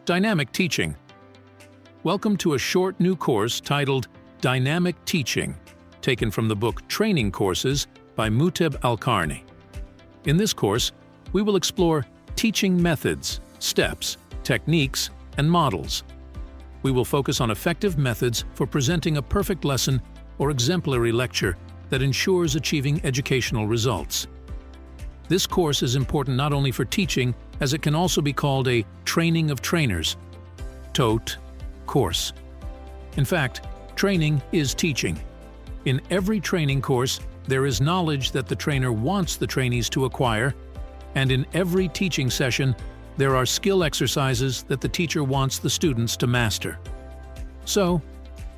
Dynamic Teaching. Welcome to a short new course titled Dynamic Teaching, taken from the book Training Courses by Muteb Alqarni. In this course, we will explore teaching methods, steps, techniques, and models. We will focus on effective methods for presenting a perfect lesson or exemplary lecture that ensures achieving educational results. This course is important not only for teaching, as it can also be called a training of trainers, TOT, course. In fact, training is teaching. In every training course, there is knowledge that the trainer wants the trainees to acquire, and in every teaching session, there are skill exercises that the teacher wants the students to master. So,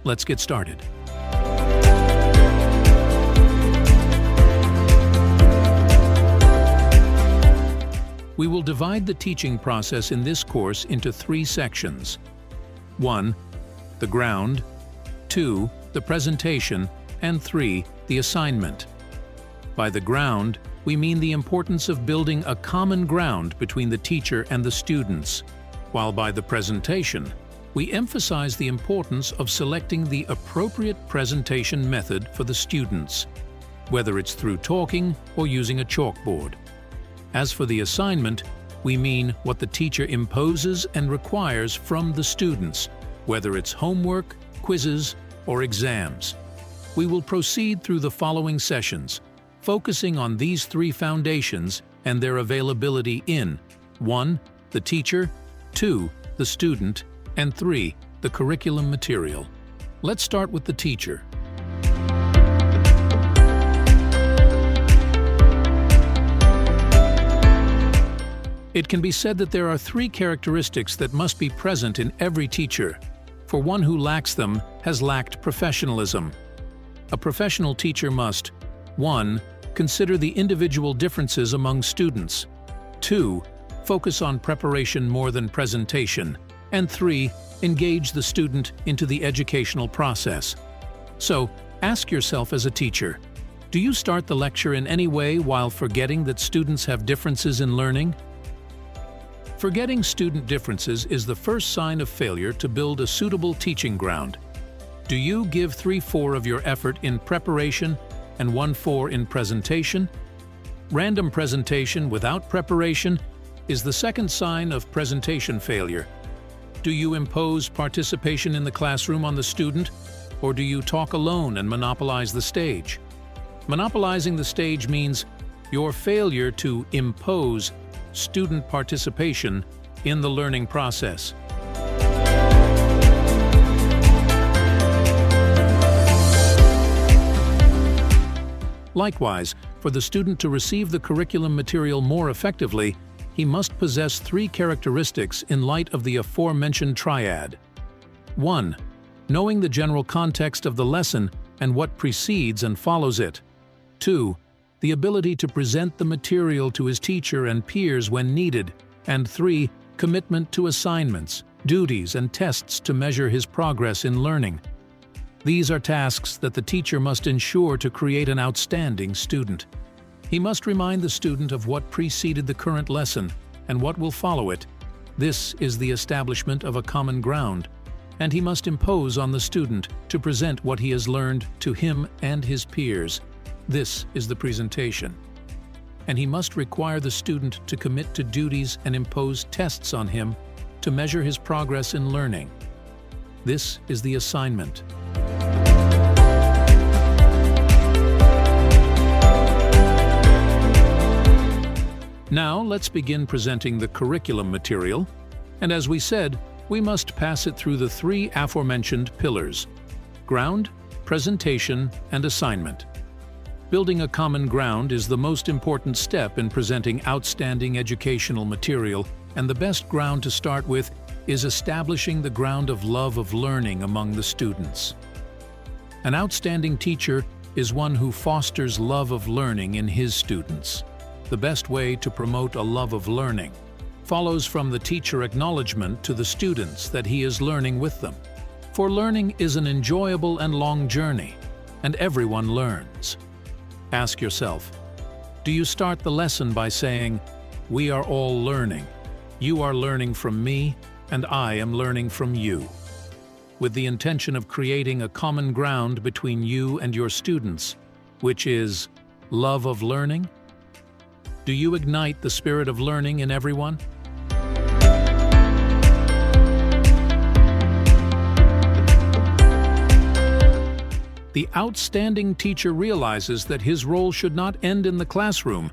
let's get started. We will divide the teaching process in this course into 3 sections. 1. The ground. 2. The presentation. And 3. The assignment. By the ground, we mean the importance of building a common ground between the teacher and the students, while by the presentation, we emphasize the importance of selecting the appropriate presentation method for the students, whether it's through talking or using a chalkboard. As for the assignment, we mean what the teacher imposes and requires from the students, whether it's homework, quizzes, or exams. We will proceed through the following sessions, focusing on these 3 foundations and their availability in 1. The teacher, 2. The student, and 3. The curriculum material. Let's start with the teacher. It can be said that there are 3 characteristics that must be present in every teacher, for one who lacks them has lacked professionalism. A professional teacher must 1. Consider the individual differences among students. 2. Focus on preparation more than presentation. And 3. Engage the student into the educational process. So, ask yourself as a teacher, do you start the lecture in any way while forgetting that students have differences in learning? Forgetting student differences is the first sign of failure to build a suitable teaching ground. Do you give 3/4 of your effort in preparation and 1/4 in presentation? Random presentation without preparation is the second sign of presentation failure. Do you impose participation in the classroom on the student, or do you talk alone and monopolize the stage? Monopolizing the stage means your failure to impose student participation in the learning process. Likewise, for the student to receive the curriculum material more effectively, he must possess 3 characteristics in light of the aforementioned triad. 1. Knowing the general context of the lesson and what precedes and follows it. 2. The ability to present the material to his teacher and peers when needed. And 3. Commitment to assignments, duties, and tests to measure his progress in learning. These are tasks that the teacher must ensure to create an outstanding student. He must remind the student of what preceded the current lesson and what will follow it. This is the establishment of a common ground, and he must impose on the student to present what he has learned to him and his peers. This is the presentation. And he must require the student to commit to duties and impose tests on him to measure his progress in learning. This is the assignment. Now let's begin presenting the curriculum material, and as we said, we must pass it through the 3 aforementioned pillars: ground, presentation, and assignment. Building a common ground is the most important step in presenting outstanding educational material, and the best ground to start with is establishing the ground of love of learning among the students. An outstanding teacher is one who fosters love of learning in his students. The best way to promote a love of learning follows from the teacher acknowledgement to the students that he is learning with them. For learning is an enjoyable and long journey, and everyone learns. Ask yourself, do you start the lesson by saying, "We are all learning. You are learning from me, and I am learning from you, with the intention of creating a common ground between you and your students, which is love of learning? Do you ignite the spirit of learning in everyone? The outstanding teacher realizes that his role should not end in the classroom,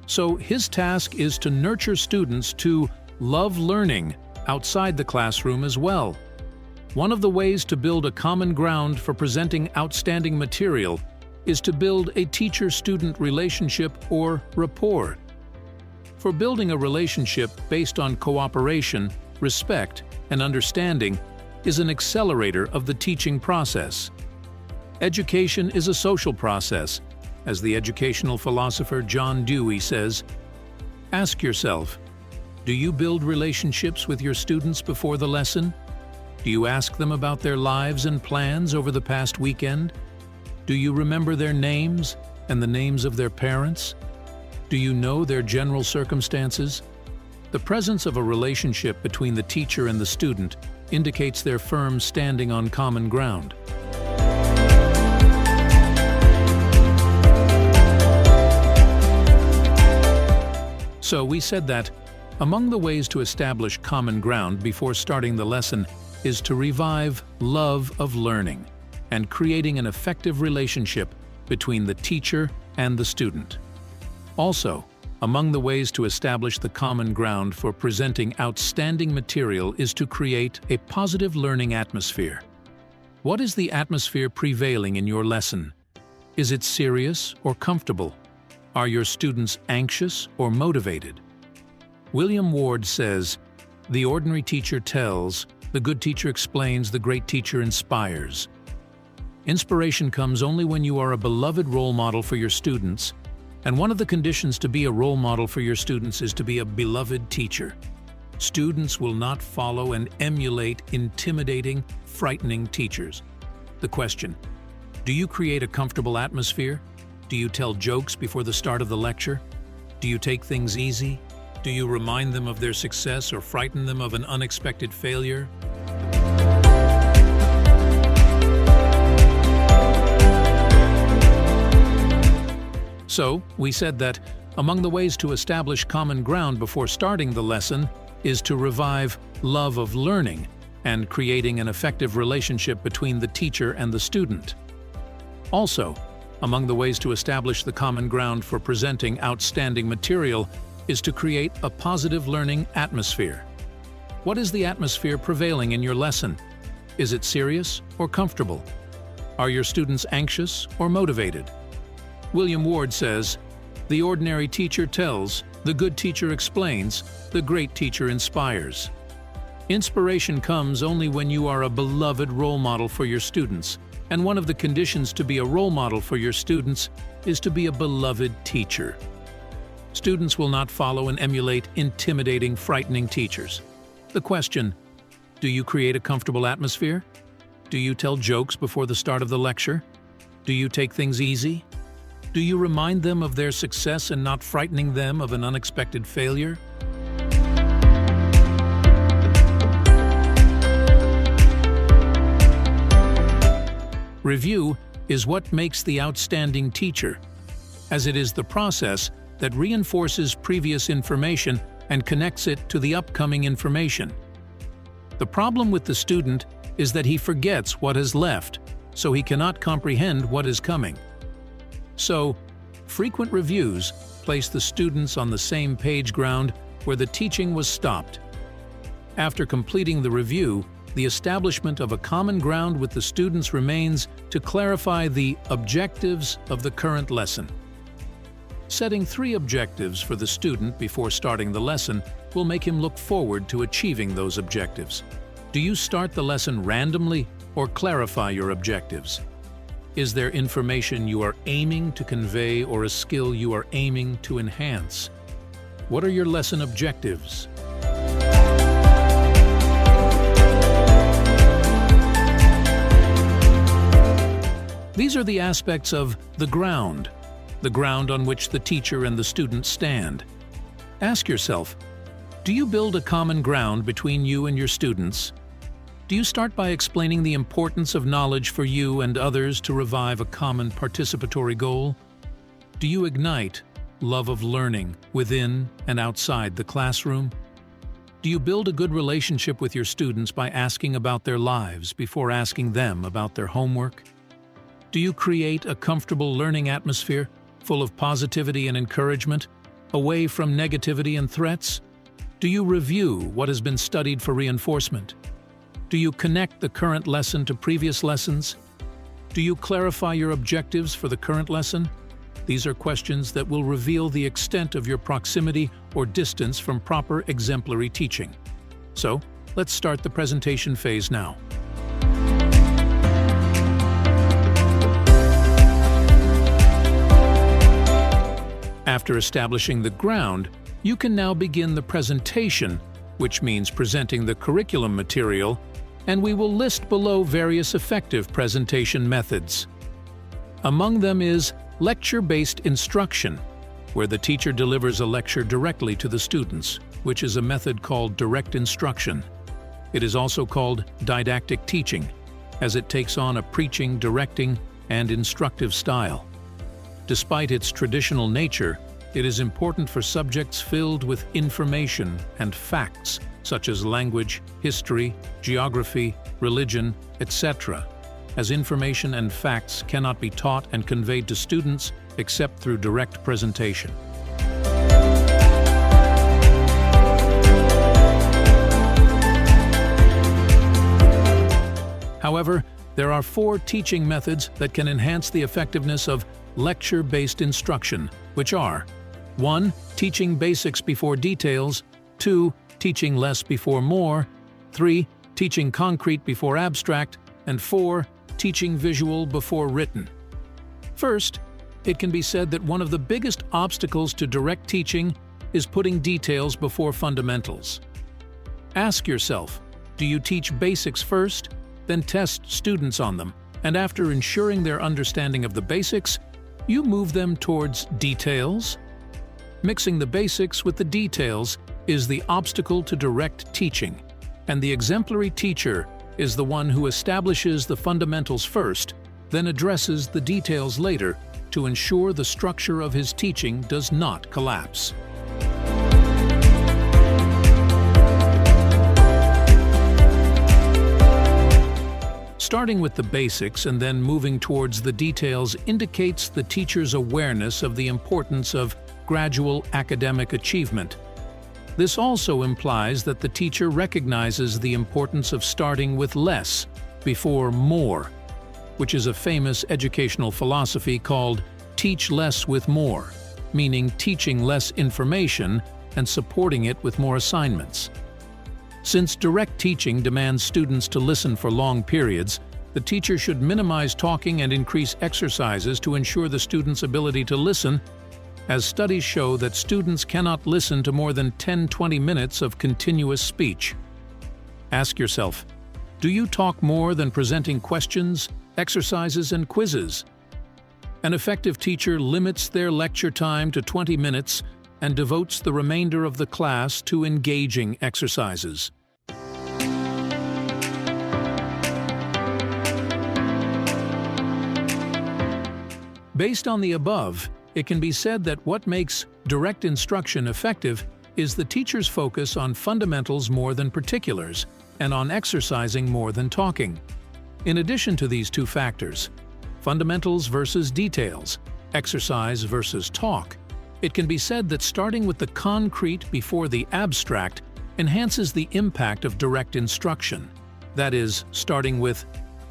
so his task is to nurture students to love learning outside the classroom as well. One of the ways to build a common ground for presenting outstanding material is to build a teacher-student relationship or rapport. For building a relationship based on cooperation, respect, and understanding is an accelerator of the teaching process. Education is a social process. As the educational philosopher John Dewey says, ask yourself, do you build relationships with your students before the lesson? Do you ask them about their lives and plans over the past weekend? Do you remember their names and the names of their parents? Do you know their general circumstances? The presence of a relationship between the teacher and the student indicates their firm standing on common ground. So we said that among the ways to establish common ground before starting the lesson is to revive love of learning and creating an effective relationship between the teacher and the student. Also, among the ways to establish the common ground for presenting outstanding material is to create a positive learning atmosphere. What is the atmosphere prevailing in your lesson? Is it serious or comfortable? Are your students anxious or motivated? William Ward says, "The ordinary teacher tells, the good teacher explains, the great teacher inspires." Inspiration comes only when you are a beloved role model for your students, and one of the conditions to be a role model for your students is to be a beloved teacher. Students will not follow and emulate intimidating, frightening teachers. The question: do you create a comfortable atmosphere? Do you tell jokes before the start of the lecture? Do you take things easy? Do you remind them of their success or frighten them of an unexpected failure? So, we said that among the ways to establish common ground before starting the lesson is to revive love of learning and creating an effective relationship between the teacher and the student. Also, among the ways to establish the common ground for presenting outstanding material is to create a positive learning atmosphere. What is the atmosphere prevailing in your lesson? Is it serious or comfortable? Are your students anxious or motivated? William Ward says, "The ordinary teacher tells, the good teacher explains, the great teacher inspires." Inspiration comes only when you are a beloved role model for your students, and one of the conditions to be a role model for your students is to be a beloved teacher. Students will not follow and emulate intimidating, frightening teachers. The question: do you create a comfortable atmosphere? Do you tell jokes before the start of the lecture? Do you take things easy? Do you remind them of their success and not frightening them of an unexpected failure? Review is what makes the outstanding teacher, as it is the process that reinforces previous information and connects it to the upcoming information. The problem with the student is that he forgets what has left, so he cannot comprehend what is coming. So, frequent reviews place the students on the same page ground where the teaching was stopped. After completing the review, the establishment of a common ground with the students remains to clarify the objectives of the current lesson. Setting 3 objectives for the student before starting the lesson will make him look forward to achieving those objectives. Do you start the lesson randomly or clarify your objectives? Is there information you are aiming to convey or a skill you are aiming to enhance? What are your lesson objectives? These are the aspects of the ground on which the teacher and the student stand. Ask yourself, Do you build a common ground between you and your students? Do you start by explaining the importance of knowledge for you and others to revive a common participatory goal? Do you ignite love of learning within and outside the classroom? Do you build a good relationship with your students by asking about their lives before asking them about their homework? Do you create a comfortable learning atmosphere full of positivity and encouragement, away from negativity and threats? Do you review what has been studied for reinforcement? Do you connect the current lesson to previous lessons? Do you clarify your objectives for the current lesson? These are questions that will reveal the extent of your proximity or distance from proper exemplary teaching. So, let's start the presentation phase now. After establishing the ground, you can now begin the presentation, which means presenting the curriculum material, and we will list below various effective presentation methods. Among them is lecture-based instruction, where the teacher delivers a lecture directly to the students, which is a method called direct instruction. It is also called didactic teaching, as it takes on a preaching, directing, and instructive style. Despite its traditional nature, it is important for subjects filled with information and facts, such as language, history, geography, religion, etc., as information and facts cannot be taught and conveyed to students except through direct presentation. However, there are 4 teaching methods that can enhance the effectiveness of lecture-based instruction, which are 1. Teaching basics before details. 2. Teaching less before more. 3. Teaching concrete before abstract. And 4. Teaching visual before written. First, it can be said that one of the biggest obstacles to direct teaching is putting details before fundamentals. Ask yourself, do you teach basics first, then test students on them, and after ensuring their understanding of the basics, you move them towards details? Mixing the basics with the details is the obstacle to direct teaching, and the exemplary teacher is the one who establishes the fundamentals first, then addresses the details later to ensure the structure of his teaching does not collapse. Starting with the basics and then moving towards the details indicates the teacher's awareness of the importance of gradual academic achievement. This also implies that the teacher recognizes the importance of starting with less before more, which is a famous educational philosophy called teach less with more, meaning teaching less information and supporting it with more assignments. Since direct teaching demands students to listen for long periods, the teacher should minimize talking and increase exercises to ensure the student's ability to listen, as studies show that students cannot listen to more than 10-20 minutes of continuous speech. Ask yourself, do you talk more than presenting questions, exercises, and quizzes? An effective teacher limits their lecture time to 20 minutes and devotes the remainder of the class to engaging exercises. Based on the above, it can be said that what makes direct instruction effective is the teacher's focus on fundamentals more than particulars and on exercising more than talking. In addition to these 2 factors, fundamentals versus details, exercise versus talk, it can be said that starting with the concrete before the abstract enhances the impact of direct instruction. That is, starting with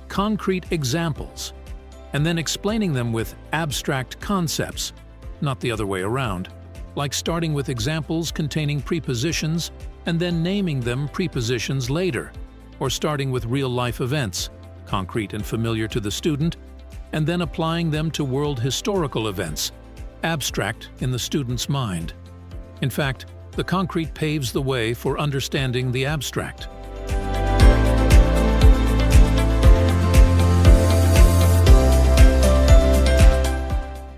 concrete examples and then explaining them with abstract concepts, not the other way around, like starting with examples containing prepositions and then naming them prepositions later, or starting with real-life events, concrete and familiar to the student, and then applying them to world historical events, abstract in the student's mind. In fact, the concrete paves the way for understanding the abstract.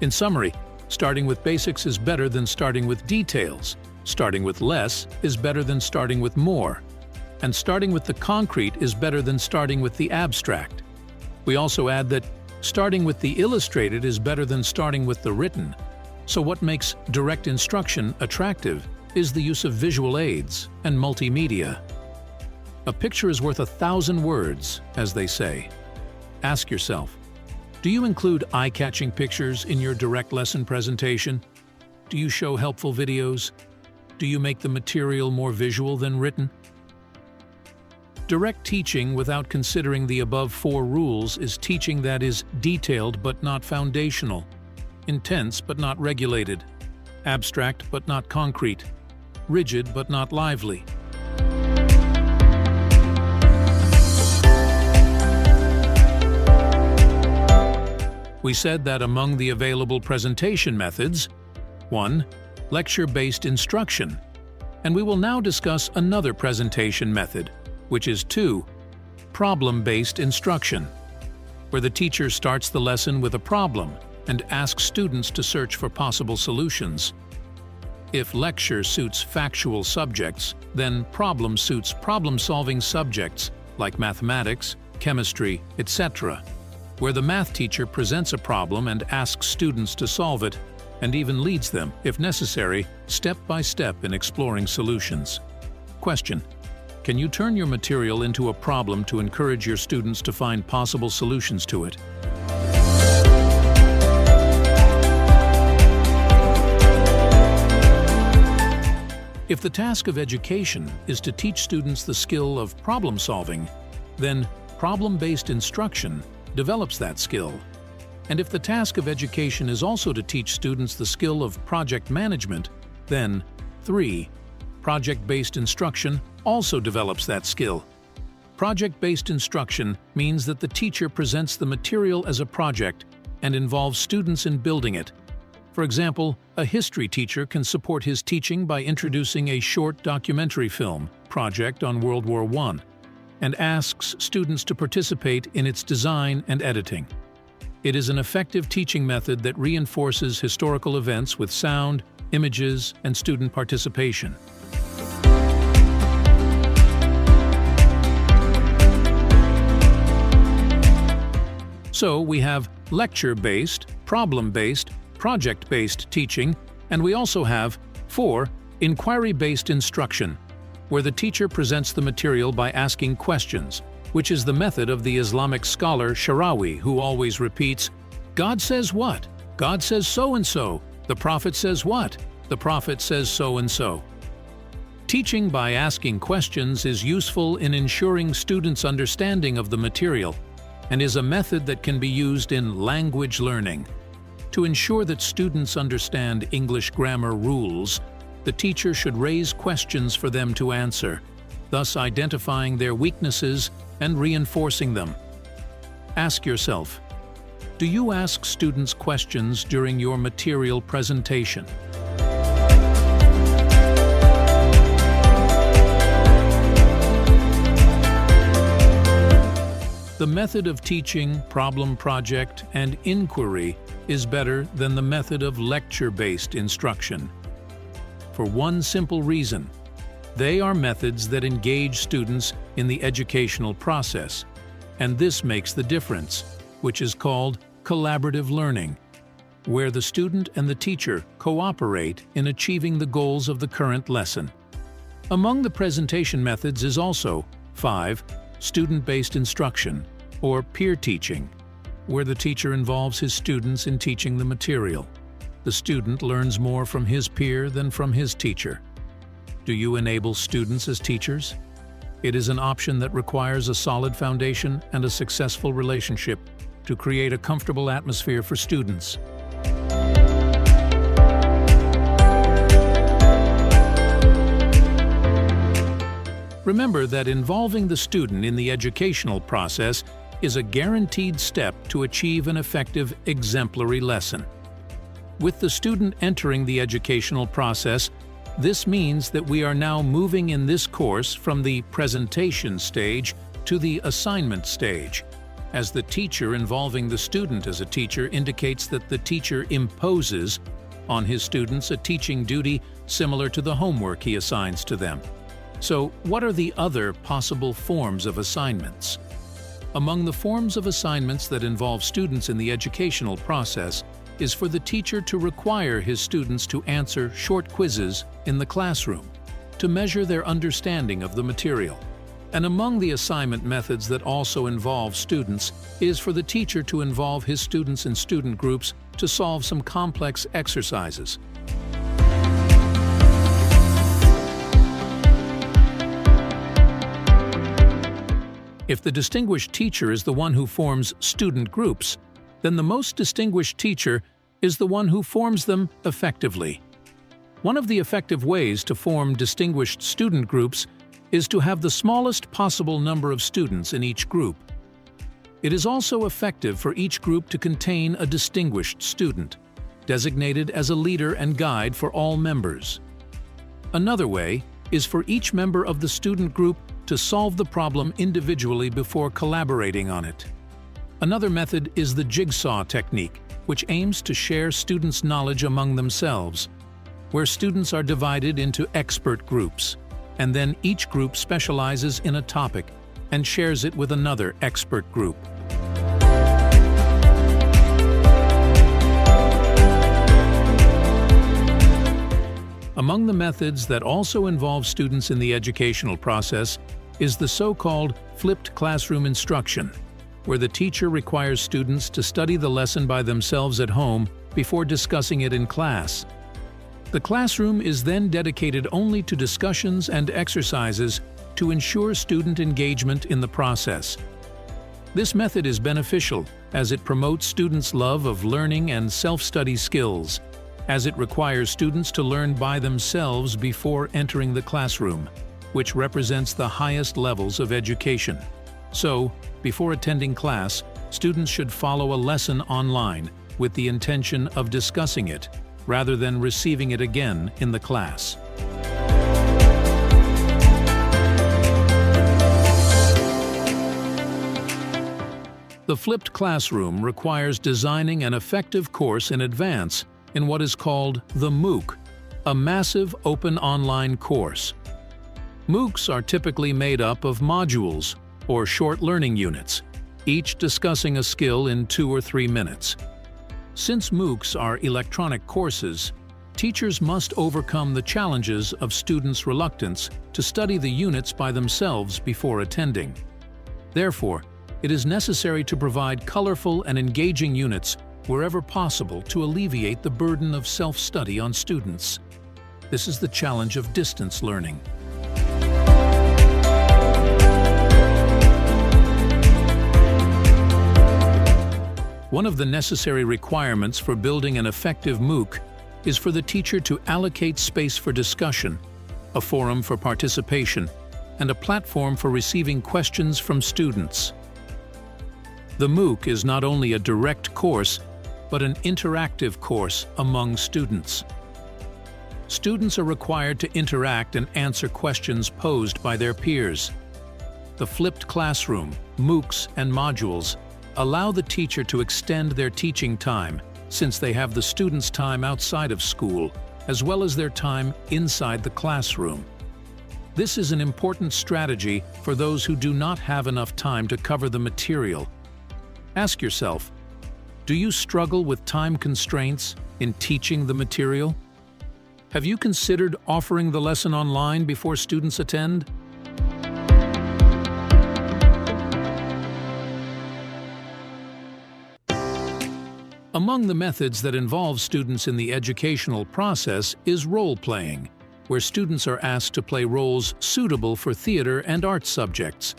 In summary, starting with basics is better than starting with details, Starting with less is better than starting with more, and starting with the concrete is better than starting with the abstract. We also add that starting with the illustrated is better than starting with the written. So what makes direct instruction attractive is the use of visual aids and multimedia. A picture is worth 1,000 words, as they say. Ask yourself, do you include eye-catching pictures in your direct lesson presentation? Do you show helpful videos? Do you make the material more visual than written? Direct teaching without considering the above 4 rules is teaching that is detailed but not foundational, intense but not regulated, abstract but not concrete, rigid but not lively. We said that among the available presentation methods, 1. Lecture-based instruction, and we will now discuss another presentation method, which is 2. Problem-based instruction, where the teacher starts the lesson with a problem and asks students to search for possible solutions. If lecture suits factual subjects, then problem suits problem-solving subjects like mathematics, chemistry, etc., where the math teacher presents a problem and asks students to solve it, and even leads them, if necessary, step by step in exploring solutions. Question: can you turn your material into a problem to encourage your students to find possible solutions to it? If the task of education is to teach students the skill of problem solving, then problem-based instruction develops that skill. And if the task of education is also to teach students the skill of project management, then 3. Project-based instruction also develops that skill. Project-based instruction means that the teacher presents the material as a project and involves students in building it. For example, a history teacher can support his teaching by introducing a short documentary film project on World War I and asks students to participate in its design and editing. It is an effective teaching method that reinforces historical events with sound, images, and student participation. So we have lecture-based, problem-based, project-based teaching, and we also have 4. Inquiry-based instruction, where the teacher presents the material by asking questions, which is the method of the Islamic scholar Sharawi, who always repeats, "God says what? God says so-and-so. The Prophet says what? The Prophet says so-and-so." Teaching by asking questions is useful in ensuring students' understanding of the material and is a method that can be used in language learning. To ensure that students understand English grammar rules, the teacher should raise questions for them to answer, thus identifying their weaknesses and reinforcing them. Ask yourself, do you ask students questions during your material presentation? The method of teaching, problem project, and inquiry is better than the method of lecture-based instruction. For one simple reason: they are methods that engage students in the educational process, and this makes the difference, which is called collaborative learning, where the student and the teacher cooperate in achieving the goals of the current lesson. Among the presentation methods is also 5. Student-based instruction, or peer teaching, where the teacher involves his students in teaching the material. The student learns more from his peer than from his teacher. Do you enable students as teachers? It is an option that requires a solid foundation and a successful relationship to create a comfortable atmosphere for students. Remember that involving the student in the educational process is a guaranteed step to achieve an effective exemplary lesson. With the student entering the educational process, this means that we are now moving in this course from the presentation stage to the assignment stage, as the teacher involving the student as a teacher indicates that the teacher imposes on his students a teaching duty similar to the homework he assigns to them. So, what are the other possible forms of assignments? Among the forms of assignments that involve students in the educational process is for the teacher to require his students to answer short quizzes in the classroom to measure their understanding of the material. And among the assignment methods that also involve students is for the teacher to involve his students in student groups to solve some complex exercises. If the distinguished teacher is the one who forms student groups, then the most distinguished teacher is the one who forms them effectively. One of the effective ways to form distinguished student groups is to have the smallest possible number of students in each group. It is also effective for each group to contain a distinguished student, designated as a leader and guide for all members. Another way is for each member of the student group to solve the problem individually before collaborating on it. Another method is the jigsaw technique, which aims to share students' knowledge among themselves, where students are divided into expert groups, and then each group specializes in a topic and shares it with another expert group. Among the methods that also involve students in the educational process is the so-called flipped classroom instruction, where the teacher requires students to study the lesson by themselves at home before discussing it in class. The classroom is then dedicated only to discussions and exercises to ensure student engagement in the process. This method is beneficial as it promotes students' love of learning and self-study skills, as it requires students to learn by themselves before entering the classroom, which represents the highest levels of education. So, before attending class, students should follow a lesson online with the intention of discussing it, rather than receiving it again in the class. The flipped classroom requires designing an effective course in advance in what is called the MOOC, a massive open online course. MOOCs are typically made up of modules, or short learning units, each discussing a skill in 2 or 3 minutes. Since MOOCs are electronic courses, teachers must overcome the challenges of students' reluctance to study the units by themselves before attending. Therefore, it is necessary to provide colorful and engaging units wherever possible to alleviate the burden of self-study on students. This is the challenge of distance learning. One of the necessary requirements for building an effective MOOC is for the teacher to allocate space for discussion, a forum for participation, and a platform for receiving questions from students. The MOOC is not only a direct course, but an interactive course among students. Students are required to interact and answer questions posed by their peers. The flipped classroom, MOOCs, and modules allow the teacher to extend their teaching time, since they have the students' time outside of school, as well as their time inside the classroom. This is an important strategy for those who do not have enough time to cover the material. Ask yourself, do you struggle with time constraints in teaching the material? Have you considered offering the lesson online before students attend? Among the methods that involve students in the educational process is role-playing, where students are asked to play roles suitable for theater and art subjects.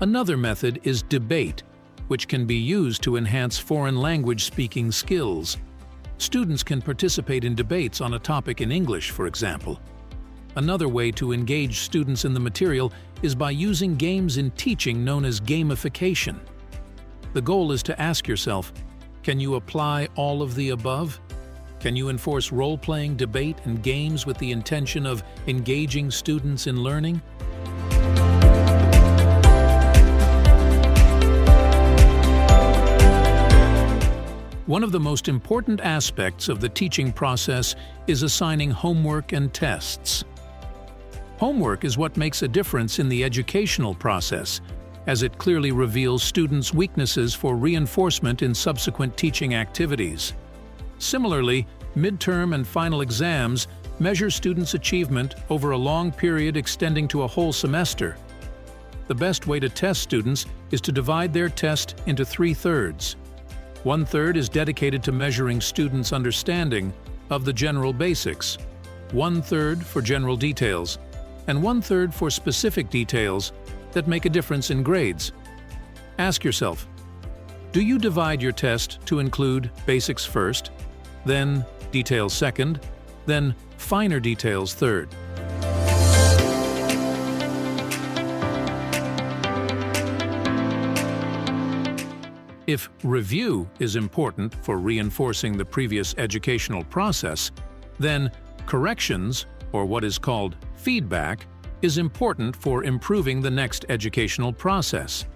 Another method is debate, which can be used to enhance foreign language speaking skills. Students can participate in debates on a topic in English, for example. Another way to engage students in the material is by using games in teaching known as gamification. The goal is to ask yourself, can you apply all of the above? Can you enforce role-playing, debate, and games with the intention of engaging students in learning? One of the most important aspects of the teaching process is assigning homework and tests. Homework is what makes a difference in the educational process, as it clearly reveals students' weaknesses for reinforcement in subsequent teaching activities. Similarly, midterm and final exams measure students' achievement over a long period extending to a whole semester. The best way to test students is to divide their test into 3/3. 1/3 is dedicated to measuring students' understanding of the general basics, 1/3 for general details, and 1/3 for specific details that make a difference in grades. Ask yourself, do you divide your test to include basics first, then details second, then finer details third? If review is important for reinforcing the previous educational process, then corrections, or what is called feedback, is important for improving the next educational process.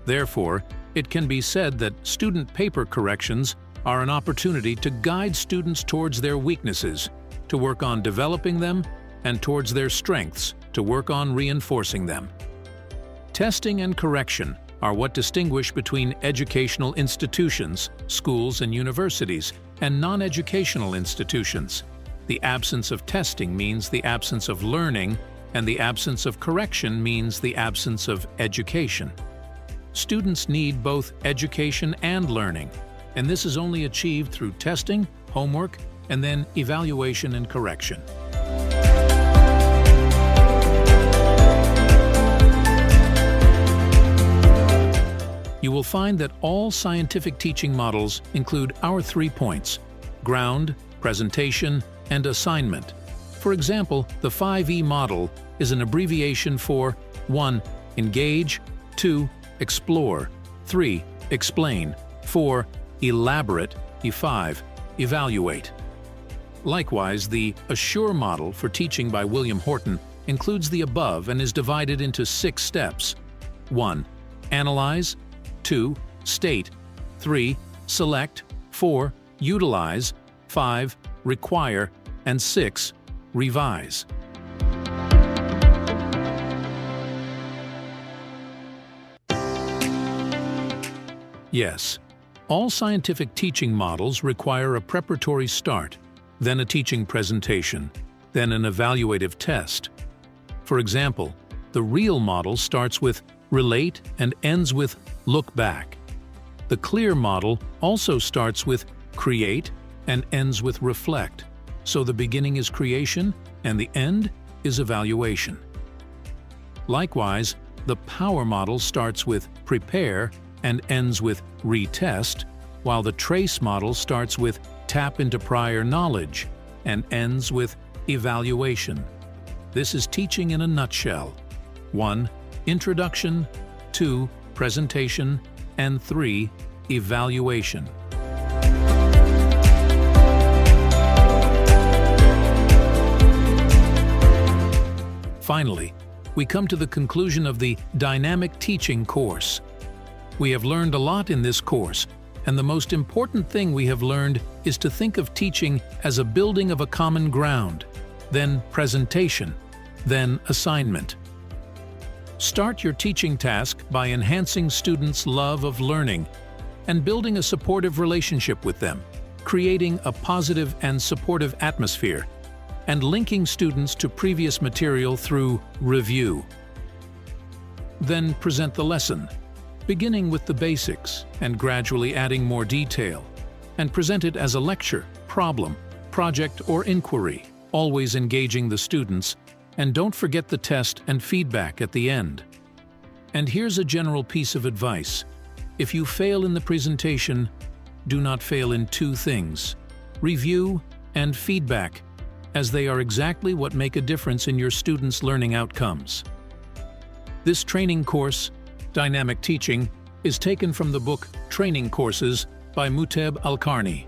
Therefore, it can be said that student paper corrections are an opportunity to guide students towards their weaknesses, to work on developing them, and towards their strengths, to work on reinforcing them. Testing and correction are what distinguish between educational institutions, schools and universities, and non-educational institutions. The absence of testing means the absence of learning, and the absence of correction means the absence of education. Students need both education and learning, and this is only achieved through testing, homework, and then evaluation and correction. You will find that all scientific teaching models include our 3 points: ground, presentation, and assignment. For example, the 5E model is an abbreviation for 1. Engage, 2. Explore, 3. Explain, 4. Elaborate, 5. Evaluate. Likewise, the Assure model for teaching by William Horton includes the above and is divided into 6 steps. 1. Analyze, 2. State, 3. Select, 4. Utilize, 5. Require, and 6. Revise. Yes, all scientific teaching models require a preparatory start, then a teaching presentation, then an evaluative test. For example, the REAL model starts with relate and ends with look back. The CLEAR model also starts with create and ends with reflect, so the beginning is creation and the end is evaluation. Likewise, the POWER model starts with prepare and ends with retest, while the TRACE model starts with tap into prior knowledge and ends with evaluation. This is teaching in a nutshell. 1. Introduction, 2. Presentation, and 3. Evaluation. Finally, we come to the conclusion of the Dynamic Teaching course. We have learned a lot in this course, and the most important thing we have learned is to think of teaching as a building of a common ground, then presentation, then assignment. Start your teaching task by enhancing students' love of learning and building a supportive relationship with them, creating a positive and supportive atmosphere, and linking students to previous material through review. Then present the lesson, beginning with the basics and gradually adding more detail, and present it as a lecture, problem, project, or inquiry, always engaging the students, and don't forget the test and feedback at the end. And here's a general piece of advice. If you fail in the presentation, do not fail in 2 things: review and feedback, as they are exactly what make a difference in your students' learning outcomes. This training course, Dynamic Teaching, is taken from the book Training Courses by Muteb Alqarni.